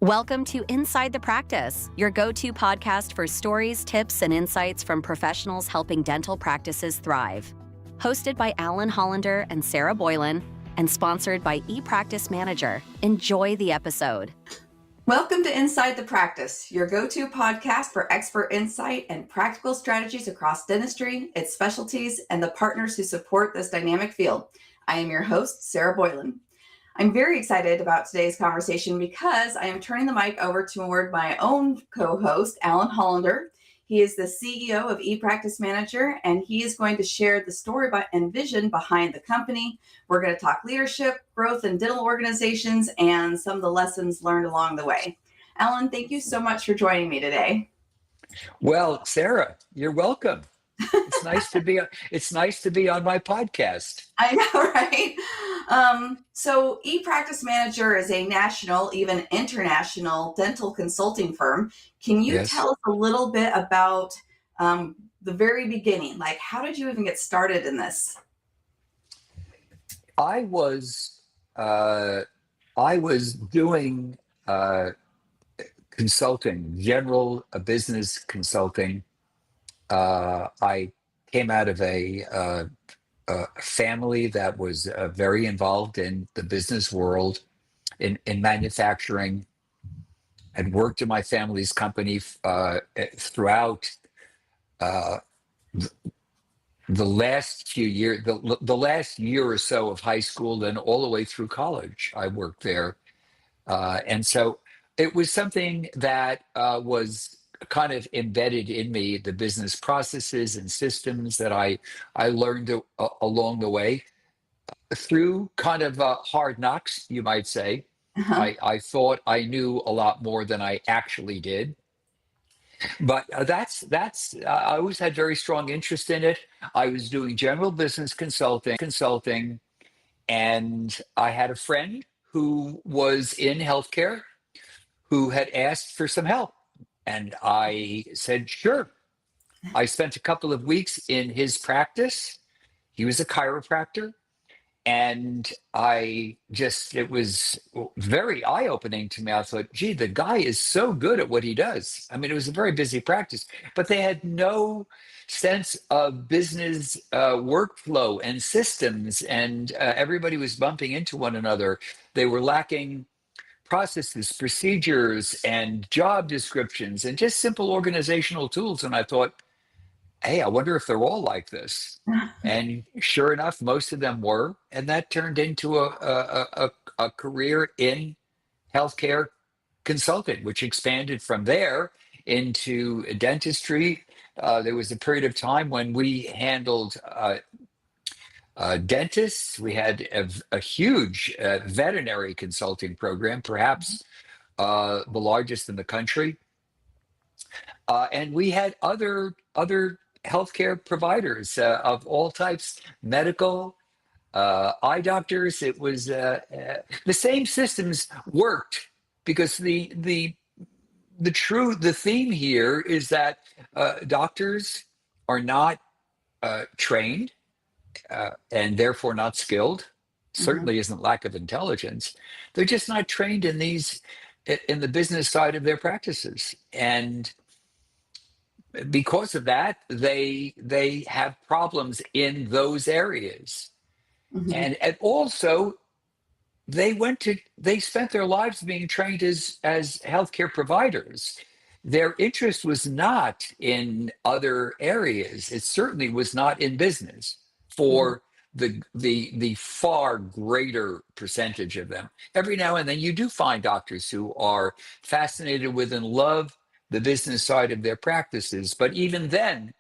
Welcome to Inside the Practice, your go-to podcast for stories, tips, and insights from professionals helping dental practices thrive. Hosted by Alan Hollander and Sarah Boylan, and sponsored by ePractice Manager. Enjoy the episode. Welcome to Inside the Practice, your go-to podcast for expert insight and practical strategies across dentistry, its specialties, and the partners who support this dynamic field. I am your host, Sarah Boylan. I'm very excited about today's conversation because I am turning the mic over toward my own co-host, Alan Hollander. He is the CEO of ePractice Manager, and he is going to share the story and vision behind the company. We're going to talk leadership, growth in dental organizations, and some of the lessons learned along the way. Alan, thank you so much for joining me today. Well, Sarah, you're welcome. It's nice to be. It's nice to be on my podcast. I know, right? So ePractice Manager is a national, even international dental consulting firm. Can you tell us a little bit about the very beginning? Like, how did you even get started in this? I was doing consulting, general business consulting. I came out of a family that was very involved in the business world, in manufacturing, and worked in my family's company throughout the last few years, the last year or so of high school, and all the way through college. I worked there, and so it was something that was kind of embedded in me, the business processes and systems that I learned along the way through kind of hard knocks, you might say. I thought I knew a lot more than I actually did. But I always had very strong interest in it. I was doing general business consulting, and I had a friend who was in healthcare who had asked for some help. And I said, sure. I spent a couple of weeks in his practice. He was a chiropractor. And it was very eye-opening to me. I thought, gee, the guy is so good at what he does. I mean, it was a very busy practice, but they had no sense of business workflow and systems. And everybody was bumping into one another. They were lacking processes, procedures, and job descriptions, and just simple organizational tools. And I thought, hey, I wonder if they're all like this. And sure enough, most of them were. And that turned into a career in healthcare consulting, which expanded from there into dentistry. There was a period of time when we handled dentists. We had a huge veterinary consulting program, perhaps the largest in the country. And we had other healthcare providers of all types, medical, eye doctors. It was the same systems worked because the theme here is that doctors are not trained. And therefore not skilled. Certainly isn't lack of intelligence. They're just not trained in the business side of their practices. And because of that, they have problems in those areas. And also they spent their lives being trained as healthcare providers. Their interest was not in other areas. It certainly was not in business for the far greater percentage of them. Every now and then you do find doctors who are fascinated with and love the business side of their practices. But even then,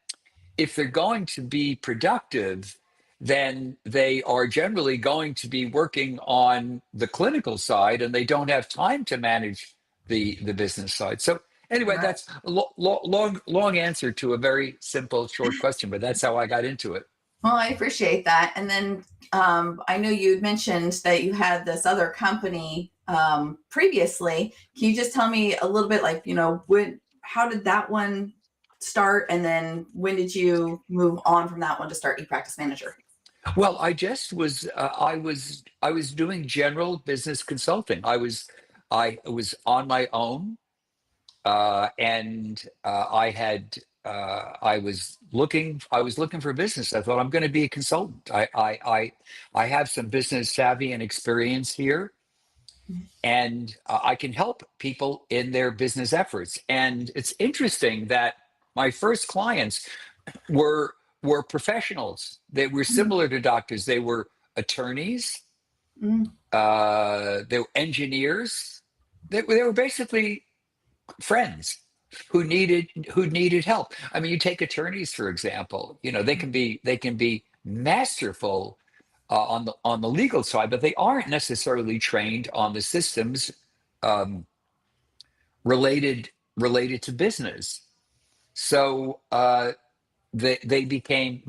if they're going to be productive, then they are generally going to be working on the clinical side, and they don't have time to manage the business side. So anyway, that's a long answer to a very simple, short question, but that's how I got into it. Well, I appreciate that. And then I know you mentioned that you had this other company previously. Can you just tell me a little bit, like, how did that one start? And then when did you move on from that one to start ePractice Manager? Well, I was doing general business consulting. I was I was on my own, and I was looking for business. I thought I'm going to be a consultant. I have some business savvy and experience here, and I can help people in their business efforts. And it's interesting that my first clients were were professionals. They were similar to doctors. They were attorneys. Mm. They were engineers. They were basically friends who needed help. I mean, you take attorneys for example. You know, they can be masterful on the legal side, but they aren't necessarily trained on the systems um, related to business. So they became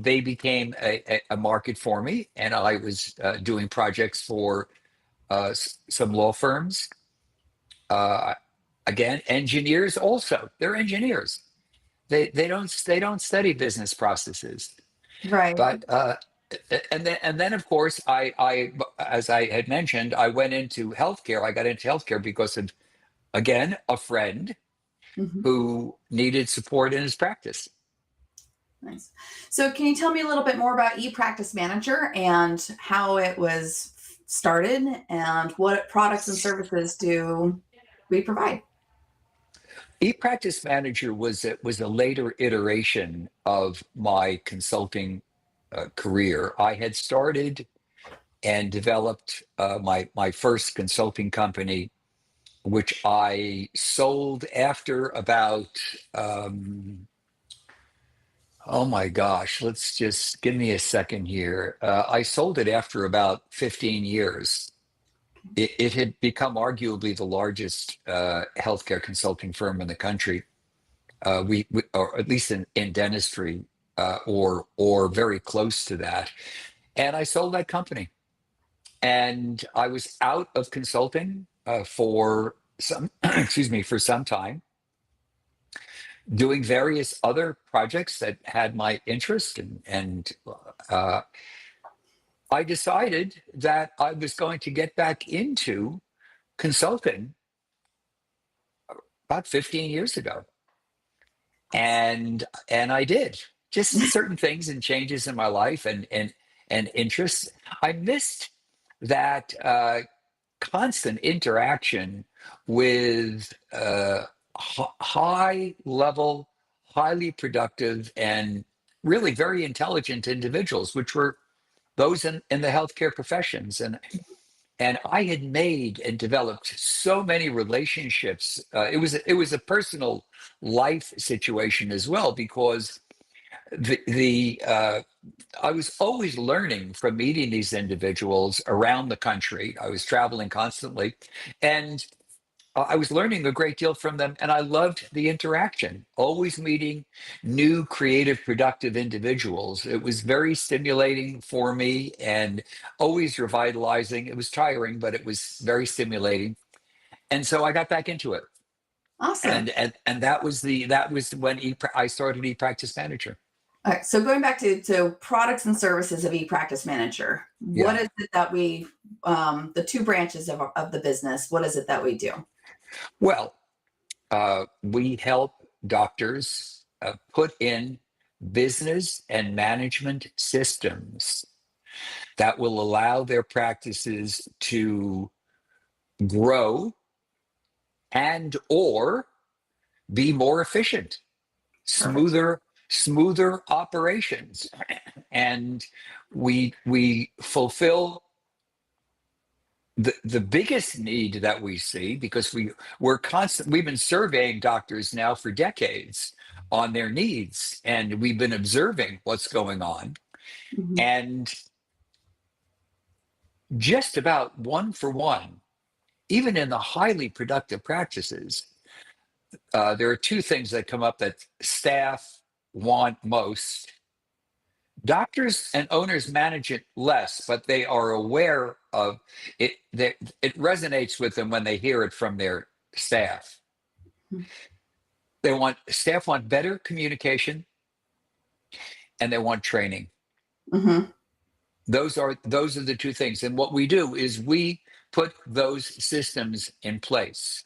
a market for me, and I was doing projects for some law firms. Uh, Again, engineers also. They're engineers. They don't study business processes. Right. But and then of course I as I had mentioned, I went into healthcare. I got into healthcare because of, again, a friend Mhm. who needed support in his practice. Nice. So, can you tell me a little bit more about ePractice Manager and how it was started and what products and services do we provide? ePractice Manager was a later iteration of my consulting career. I had started and developed my first consulting company, which I sold after about oh my gosh, let's just give me a second here. I sold it after about 15 years. It had become arguably the largest healthcare consulting firm in the country. Or at least in dentistry, or very close to that. And I sold that company, and I was out of consulting for some, excuse me, for some time, doing various other projects that had my interest, and uh, I decided that I was going to get back into consulting about 15 years ago. And I did. Just certain things and changes in my life, and interests. I missed that constant interaction with high level, highly productive, and really very intelligent individuals, which were those in the healthcare professions. And I had made and developed so many relationships. It was a personal life situation as well, because the I was always learning from meeting these individuals around the country. I was traveling constantly, and I was learning a great deal from them, and I loved the interaction, always meeting new, creative, productive individuals. It was very stimulating for me and always revitalizing. It was tiring, but it was very stimulating. And so I got back into it. Awesome. And that was when I started ePractice Manager. All right. So, going back to products and services of ePractice Manager, what Yeah. is it that the two branches of the business, what is it that we do? Well, we help doctors put in business and management systems that will allow their practices to grow and or be more efficient, Perfect. smoother operations. And we fulfill the biggest need that we see, because we've been surveying doctors now for decades on their needs, and we've been observing what's going on. Mhm. And just about one for one, even in the highly productive practices, there are two things that come up that staff want most. Doctors and owners manage it less, but they are aware of it. It resonates with them when they hear it from their staff. Staff want better communication, and they want training. Mhm. Those are the two things. And what we do is we put those systems in place.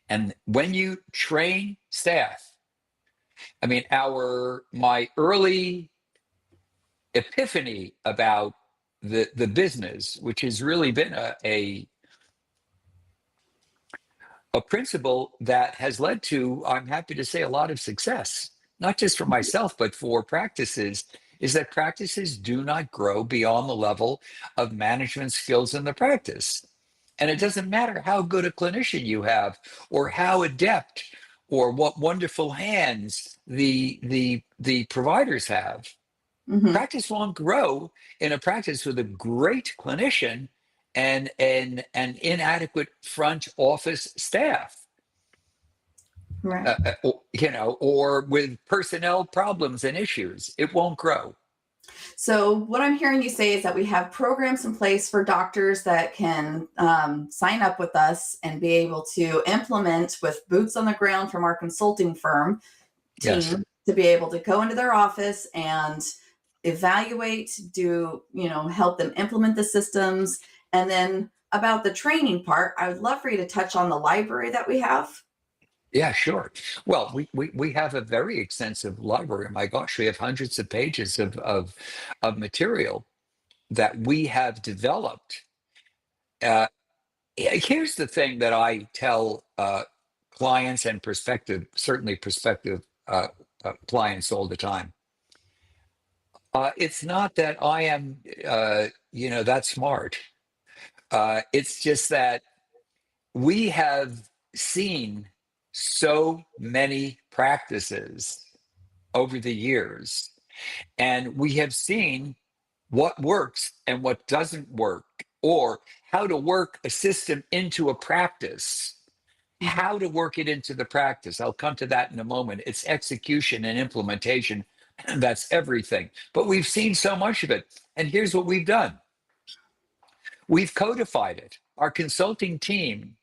And when you train staff, I mean, my early epiphany about the business, which has really been a principle that has led to, I'm happy to say, a lot of success, not just for myself, but for practices, is that practices do not grow beyond the level of management skills in the practice. And it doesn't matter how good a clinician you have, or how adept, or what wonderful hands the providers have. Hmm. Practice won't grow in a practice with a great clinician and an inadequate front office staff, Right. or with personnel problems and issues. It won't grow. So what I'm hearing you say is that we have programs in place for doctors that can sign up with us and be able to implement with boots on the ground from our consulting firm Yes. team to be able to go into their office and evaluate, help them implement the systems. And then about the training part, I would love for you to touch on the library that we have. Yeah, sure. Well, we have a very extensive library. My gosh, we have hundreds of pages of material that we have developed. Here's the thing that I tell clients and certainly prospective clients all the time. It's not that I am, that smart. It's just that we have seen so many practices over the years, and we have seen what works and what doesn't work, or how to work a system into a practice, how to work it into the practice. I'll come to that in a moment. It's execution and implementation. That's everything. But we've seen so much of it. And here's what we've done. We've codified it. Our consulting team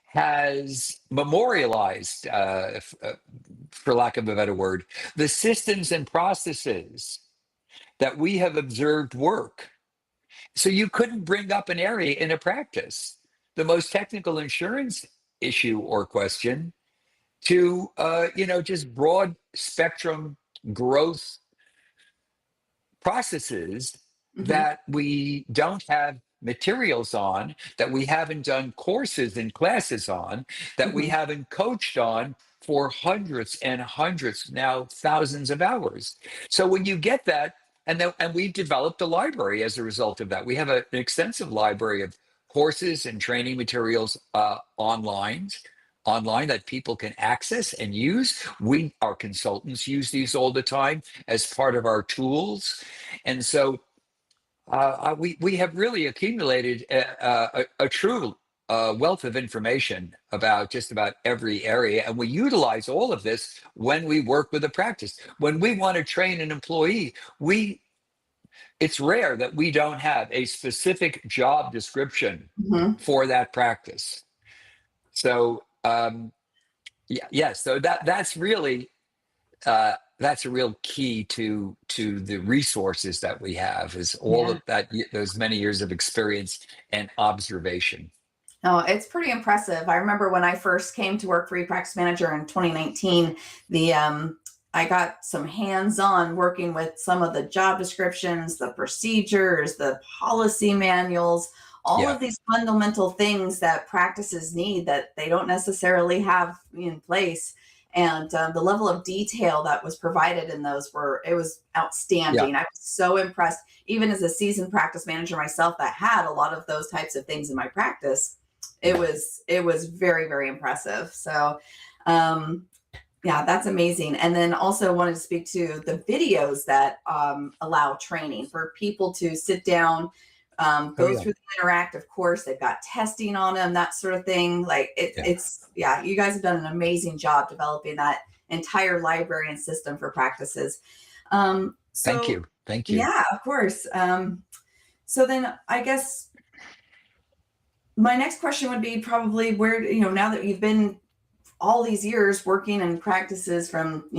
has memorialized, for lack of a better word, the systems and processes that we have observed work. So you couldn't bring up an area in a practice, the most technical insurance issue or question, to just broad spectrum growth processes Mm-hmm. that we don't have materials on, that we haven't done courses and classes on, that we Mm-hmm. haven't coached on for hundreds and hundreds, now thousands of hours. So when you get that, and we developed a library as a result of that. We have an extensive library of courses and training materials online that people can access and use. Our consultants use these all the time as part of our tools. And so we have really accumulated a true wealth of information about just about every area. And we utilize all of this when we work with a practice. When we want to train an employee, it's rare that we don't have a specific job description Mm-hmm. for that practice. So so that's really that's a real key to the resources that we have, is all Yeah. of that, those many years of experience and observation. Oh, it's pretty impressive. I remember when I first came to work for ePractice Manager in 2019, I got some hands-on working with some of the job descriptions, the procedures, the policy manuals, all Yeah, of these fundamental things that practices need that they don't necessarily have in place. And the level of detail that was provided in those it was yeah, outstanding. I was so impressed, even as a seasoned practice manager myself that had a lot of those types of things in my practice. It was very, very impressive. So yeah, that's amazing. And then also wanted to speak to the videos that allow training for people to sit down, oh go yeah, through the interactive course. They've got testing on them, that sort of thing. Like yeah. yeah, you guys have done an amazing job developing that entire library and system for practices. Thank So you, thank you. yeah, of course. So then I guess my next question would be probably where, now that you've been all these years working in practices from,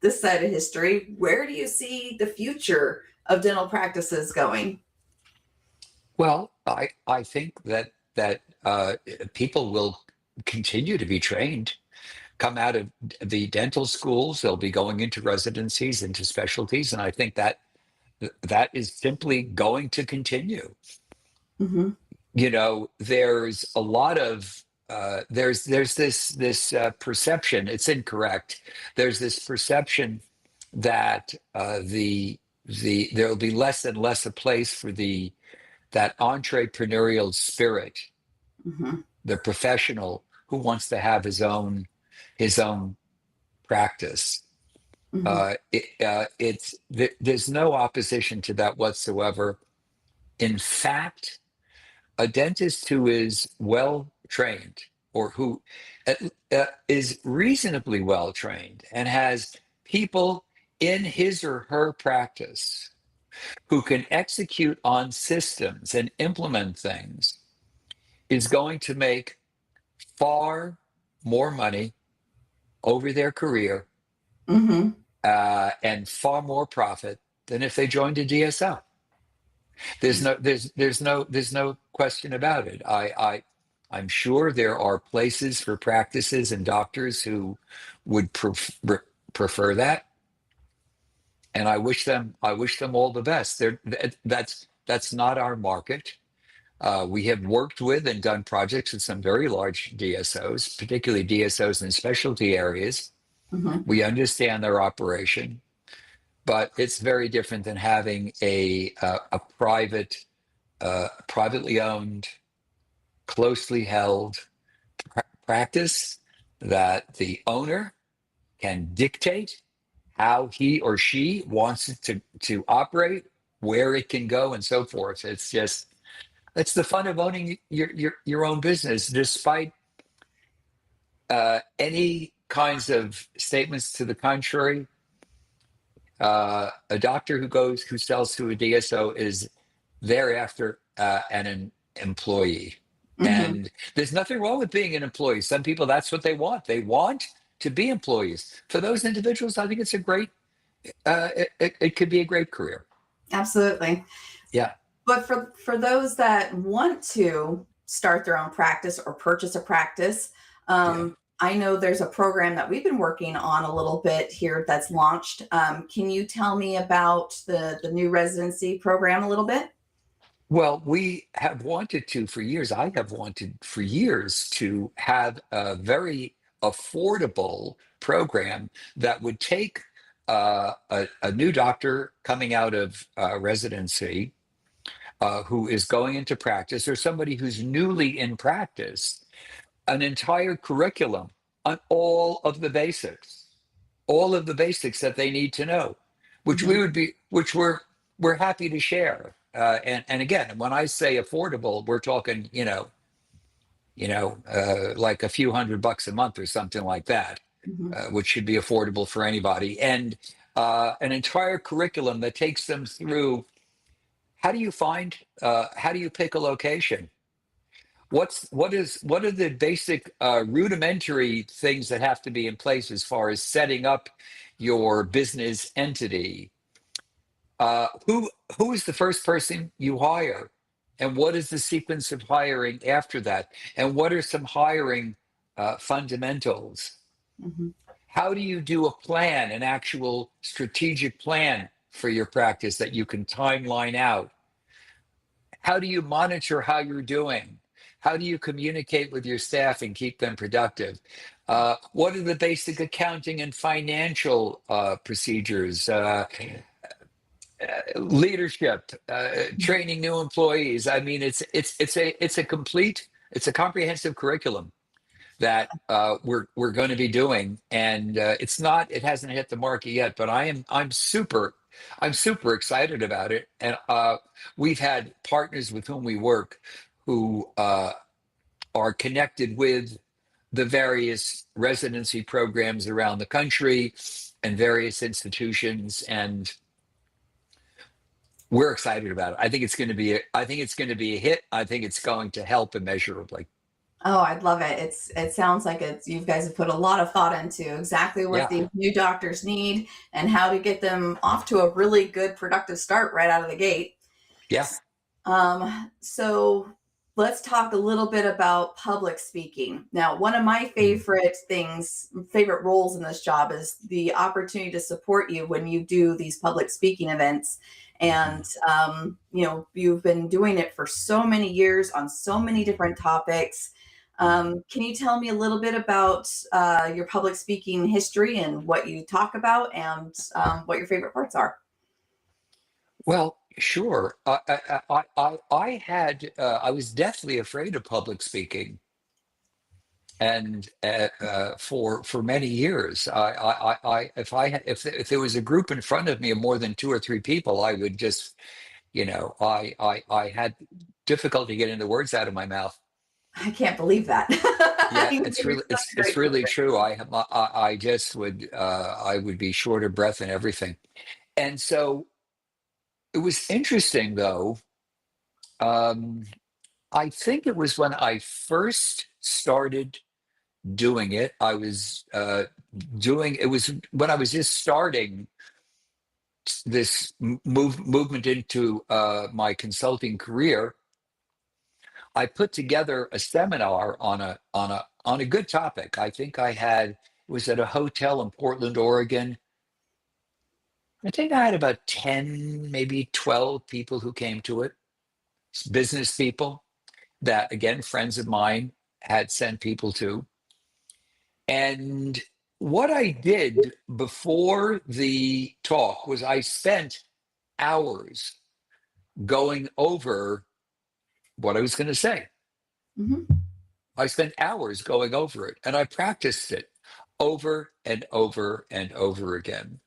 this side of history, where do you see the future of dental practices going? Well, I think that that people will continue to be trained, come out of the dental schools. They'll be going into residencies, into specialties, and I think that that is simply going to continue. Hmm. You know, there's a lot of there's this perception. It's incorrect. There's this perception that there'll be less and less a place for that entrepreneurial spirit, Hmm. the professional who wants to have his own practice. Hmm. There's no opposition to that whatsoever. In fact, a dentist who is well trained, or who is reasonably well trained and has people in his or her practice who can execute on systems and implement things, is going to make far more money over their career, Hmm. and far more profit than if they joined a DSO. There's no question about it. I'm sure there are places for practices and doctors who would prefer that, and I wish them all the best. That's not our market. We have worked with and done projects with some very large DSOs, particularly DSOs in specialty areas. Hmm. We understand their operation, but it's very different than having a privately owned, closely held practice that the owner can dictate how he or she wants it to operate, where it can go, and so forth. It's the fun of owning your own business, despite any kinds of statements to the contrary. A doctor who sells to a DSO is thereafter an employee. Hmm. And there's nothing wrong with being an employee. Some people, that's what they want. They want to be employees. For those individuals, I think it's it could be a great career. Absolutely. Yeah. But for those that want to start their own practice or purchase a practice, Yeah. I know there's a program that we've been working on a little bit here that's launched. Can you tell me about the new residency program a little bit? Well, we have wanted to for years. I have wanted for years to have a very affordable program that would take a new doctor coming out of residency, who is going into practice, or somebody who's newly in practice, an entire curriculum on all of the basics that they need to know, Hmm. which we're happy to share. And again, when I say affordable, we're talking, like a few $100 a month or something like that, Hmm. which should be affordable for anybody. And an entire curriculum that takes them through how do you pick a location? What are the basic rudimentary things that have to be in place as far as setting up your business entity? Who is the first person you hire, and what is the sequence of hiring after that? And what are some hiring fundamentals? Hmm. How do you do a plan, an actual strategic plan for your practice that you can timeline out? How do you monitor how you're doing? How do you communicate with your staff and keep them productive? What are the basic accounting and financial procedures? Leadership, training new employees. I mean, it's a comprehensive curriculum that we're going to be doing, and it hasn't hit the market yet, but I'm super excited about it. And we've had partners with whom we work who are connected with the various residency programs around the country and various institutions, and we're excited about it. I think it's going to be a hit. I think it's going to help immeasurably. Oh, I'd love it. It sounds like you guys have put a lot of thought into exactly what Yeah. these new doctors need and how to get them off to a really good productive start right out of the gate. Yeah. So let's talk a little bit about public speaking. Now, one of my favorite roles in this job is the opportunity to support you when you do these public speaking events. And, you've been doing it for so many years on so many different topics. Can you tell me a little bit about your public speaking history and what you talk about and what your favorite parts are? Well, sure. I was deathly afraid of public speaking, and for many years, if there was a group in front of me of more than two or three people, I would just, I had difficulty getting the words out of my mouth. I can't believe that. Yeah, You're it's really such a it's great really speaker. true. I just would I would be short of breath and everything. And so it was interesting though. Um, I think it was when I first started doing it. I was doing it was when I was just starting this movement into my consulting career. I put together a seminar on a good topic. I think it was at a hotel in Portland, Oregon. I think I had about 10, maybe 12 people who came to it, business people that, again, friends of mine had sent people to. And what I did before the talk was I spent hours going over what I was going to say. Hmm. I spent hours going over it, and I practiced it over and over and over again.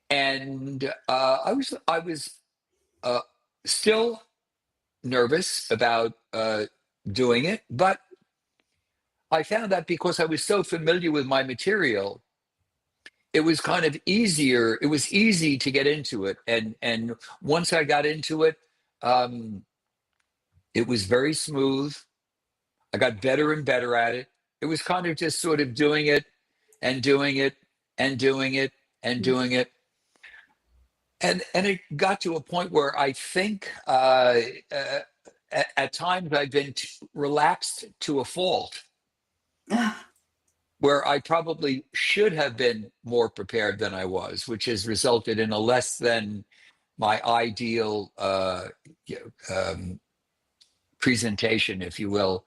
And I was uh, still nervous about doing it, but I found that because I was so familiar with my material, it was kind of easier. It was easy to get into it, and once I got into it, um, it was very smooth. I got better and better at it. It was kind of just sort of doing it and doing it and doing it and doing it. And it got to a point where I think at times I've been relaxed to a fault, where I probably should have been more prepared than I was, which has resulted in a less than my ideal presentation, if you will,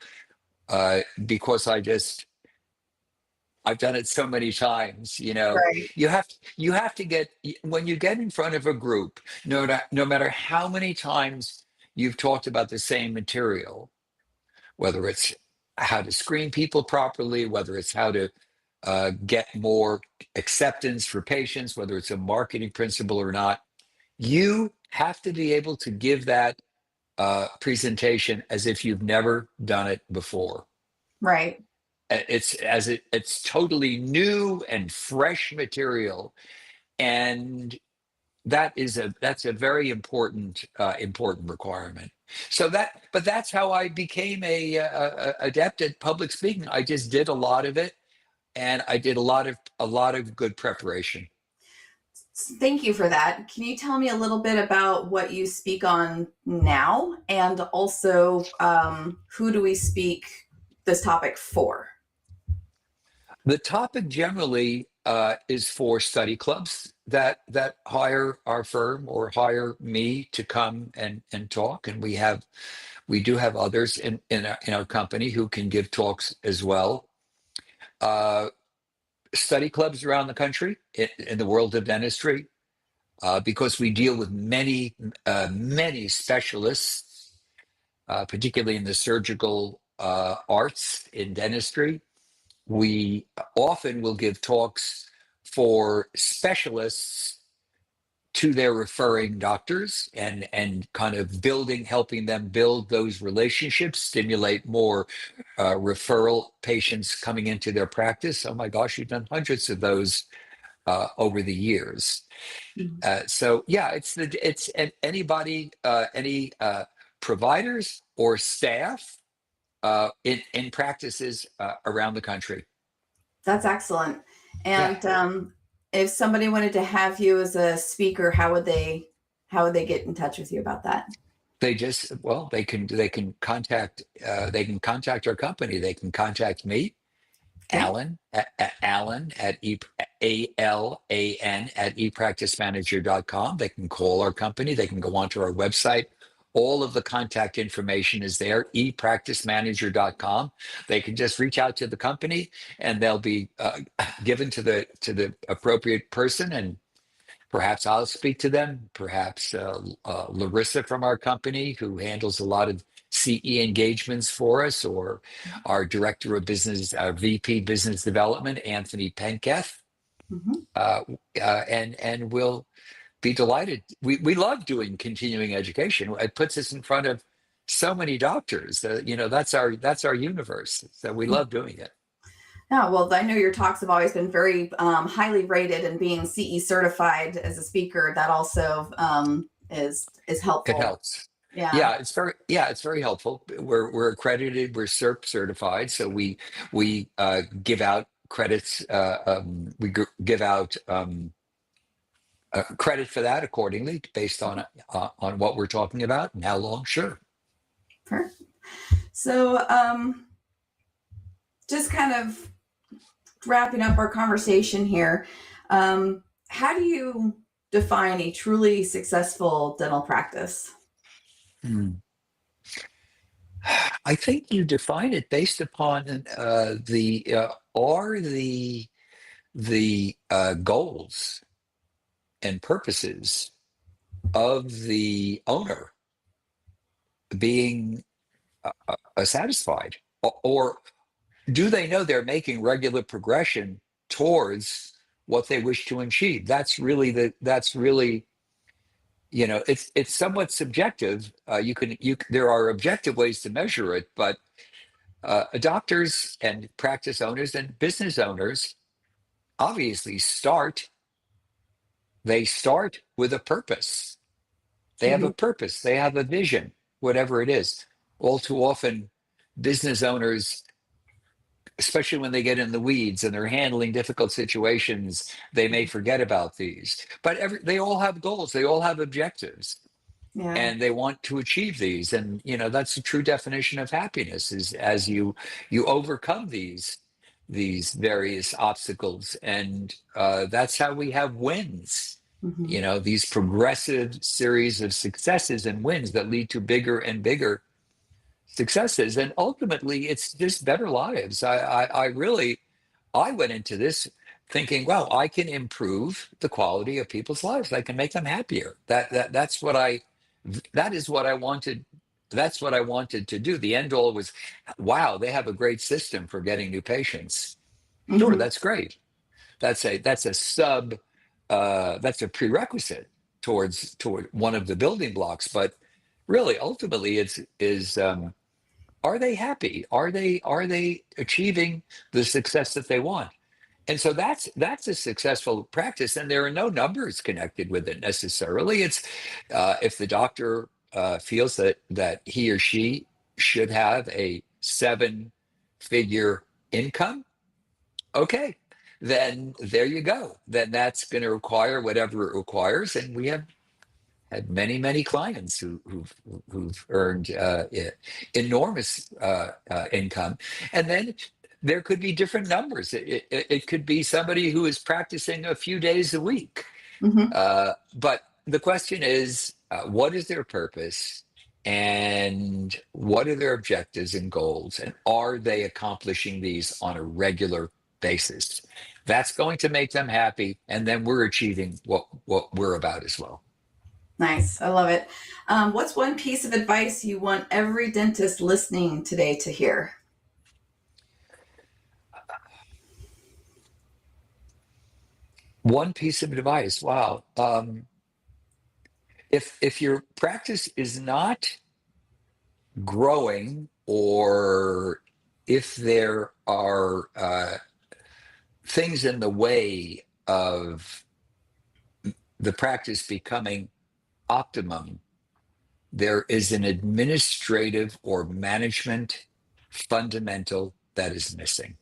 because I've done it so many times. Right. You have to get, when you get in front of a group, no matter how many times you've talked about the same material, whether it's how to screen people properly, whether it's how to get more acceptance for patients, whether it's a marketing principle or not, you have to be able to give that presentation as if you've never done it before. Right. It's totally new and fresh material, and that's a very important requirement. But that's how I became a adept at public speaking. I just did a lot of it, and I did a lot of good preparation. Thank you for that. Can you tell me a little bit about what you speak on now, and also who do we speak this topic for? The topic generally is for study clubs that hire our firm or hire me to come and talk, and we do have others in our company who can give talks as well. Uh, Study clubs around the country in the world of dentistry, because we deal with many specialists, particularly in the surgical arts in dentistry. We often will give talks for specialists to their referring doctors, and kind of helping them build those relationships, stimulate more referral patients coming into their practice. Oh my gosh, you've done hundreds of those over the years. So yeah, it's anybody, any providers or staff in practices around the country. That's excellent. Yeah. And if somebody wanted to have you as a speaker, how would they get in touch with you about that? They just, well, they can contact our company. They can contact me, Okay. Alan at ALAN at ePracticeManager.com. They can call our company. They can go onto our website. All of the contact information is there, ePracticeManager.com. They can just reach out to the company, and they'll be given to the appropriate person, and perhaps I'll speak to them. Perhaps Larissa from our company, who handles a lot of CE engagements for us, or our director of business, our VP business development, Anthony Penketh, Mhm. and we'll be delighted. We love doing continuing education. It puts us in front of so many doctors. That's our universe. So we love doing it. Yeah, well, I know your talks have always been very highly rated, and being CE certified as a speaker, that also is It helpful. helps. Yeah. Yeah, it's very helpful. We're accredited. We're CERP certified, so we give out credits. Give out credit for that accordingly, based on what we're talking about and how long. Sure. Perfect. So, just kind of wrapping up our conversation here, how do you define a truly successful dental practice? Hmm. I think you define it based upon the goals and purposes of the owner being satisfied, or do they know they're making regular progression towards what they wish to achieve? That's really it's somewhat subjective. There are objective ways to measure it, but doctors and practice owners and business owners obviously start with a purpose. They have a Mhm. purpose, they have a vision, whatever it is. All too often, business owners, especially when they get in the weeds and they're handling difficult situations, they may forget about these. But they all have goals, they all have objectives, Yeah. and they want to achieve these. And that's the true definition of happiness, is as you overcome these various obstacles, and that's how we have wins. Mhm. These progressive series of successes and wins that lead to bigger and bigger successes, and ultimately it's just better lives. I went into this thinking, wow, I can improve the quality of people's lives. I can make them happier. That is what I wanted. That's what I wanted to do. The end all was, wow, they have a great system for getting new patients. Sure, Mhm. that's great. That's a prerequisite toward one of the building blocks. But really, ultimately, are they happy? Are they achieving the success that they want? And so that's a successful practice, and there are no numbers connected with it necessarily. It's if the doctor feels that he or she should have a seven-figure income, okay, then there you go. Then that's going to require whatever it requires, and we have had many clients who've earned enormous income. And then there could be different numbers. It could be somebody who is practicing a few days a week. Mhm. But the question is, what is their purpose? And what are their objectives and goals? And are they accomplishing these on a regular basis? That's going to make them happy. And then we're achieving what we're about as well. Nice. I love it. What's one piece of advice you want every dentist listening today to hear? One piece of advice. Wow. If your practice is not growing, or if there are things in the way of the practice becoming optimum, there is an administrative or management fundamental that is missing.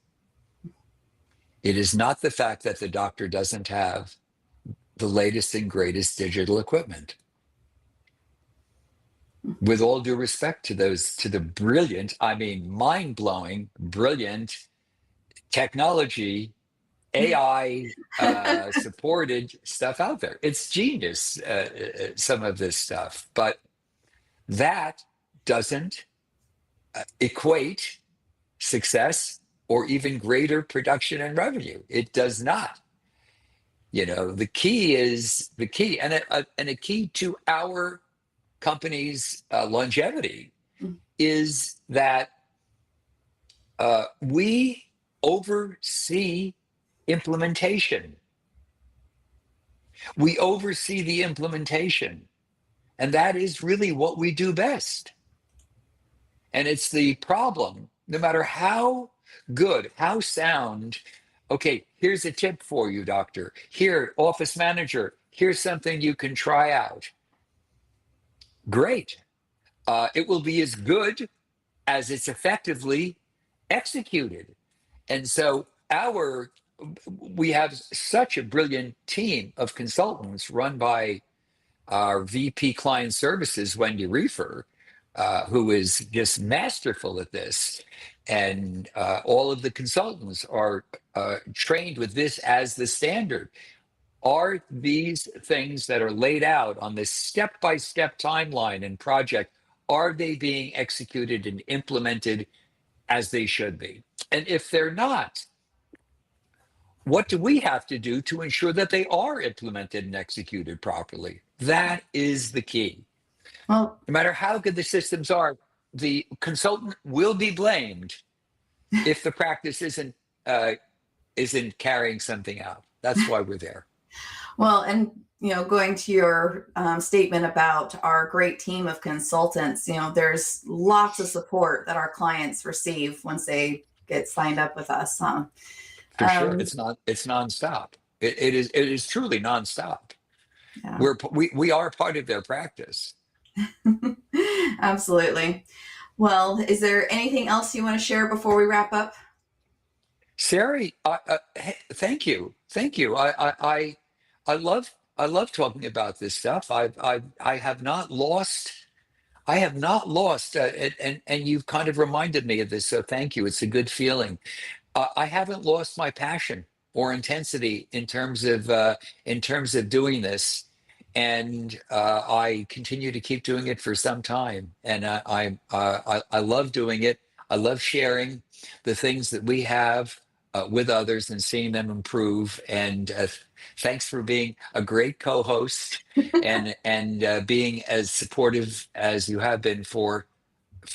It is not the fact that the doctor doesn't have the latest and greatest digital equipment. with all due respect to the brilliant, I mean, mind-blowing, brilliant technology, AI supported stuff out there. It's genius, some of this stuff, but that doesn't equate success or even greater production and revenue. It does not. The key is the key, and a key to our company's longevity is that we oversee implementation. We oversee the implementation, and that is really what we do best. And it's the problem, no matter how good, how sound. Okay, here's a tip for you, doctor. Here, office manager, here's something you can try out. Great. It will be as good as it's effectively executed. And so we have such a brilliant team of consultants run by our VP Client Services, Wendy Reefer, who is just masterful at this. And all of the consultants are trained with this as the standard. Are these things that are laid out on this step-by-step timeline and project, are they being executed and implemented as they should be? And if they're not, what do we have to do to ensure that they are implemented and executed properly? That is the key. Well, no matter how good the systems are, the consultant will be blamed if the practice isn't carrying something out. That's why we're there. Well, and going to your statement about our great team of consultants, there's lots of support that our clients receive once they get signed up with us. For sure, it's nonstop. It is truly nonstop. Yeah. We are part of their practice. Absolutely. Well, is there anything else you want to share before we wrap up? Sarah, thank you. I love talking about this stuff. I have not lost. And you've kind of reminded me of this. So thank you. It's a good feeling. I haven't lost my passion or intensity in terms of doing this, and I continue to keep doing it for some time. And I love doing it. I love sharing the things that we have with others and seeing them improve. And thanks for being a great co-host and being as supportive as you have been for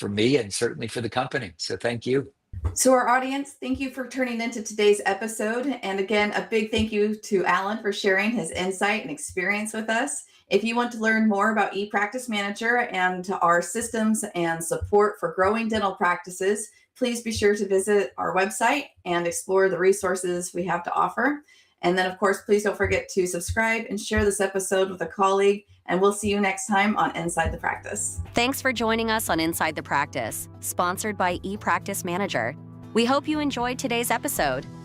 me and certainly for the company. So thank you. So our audience, thank you for tuning into today's episode. And again, a big thank you to Alan for sharing his insight and experience with us. If you want to learn more about ePractice Manager and our systems and support for growing dental practices, please be sure to visit our website and explore the resources we have to offer. And then, of course, please don't forget to subscribe and share this episode with a colleague. And we'll see you next time on Inside the Practice. Thanks for joining us on Inside the Practice, sponsored by ePractice Manager. We hope you enjoyed today's episode.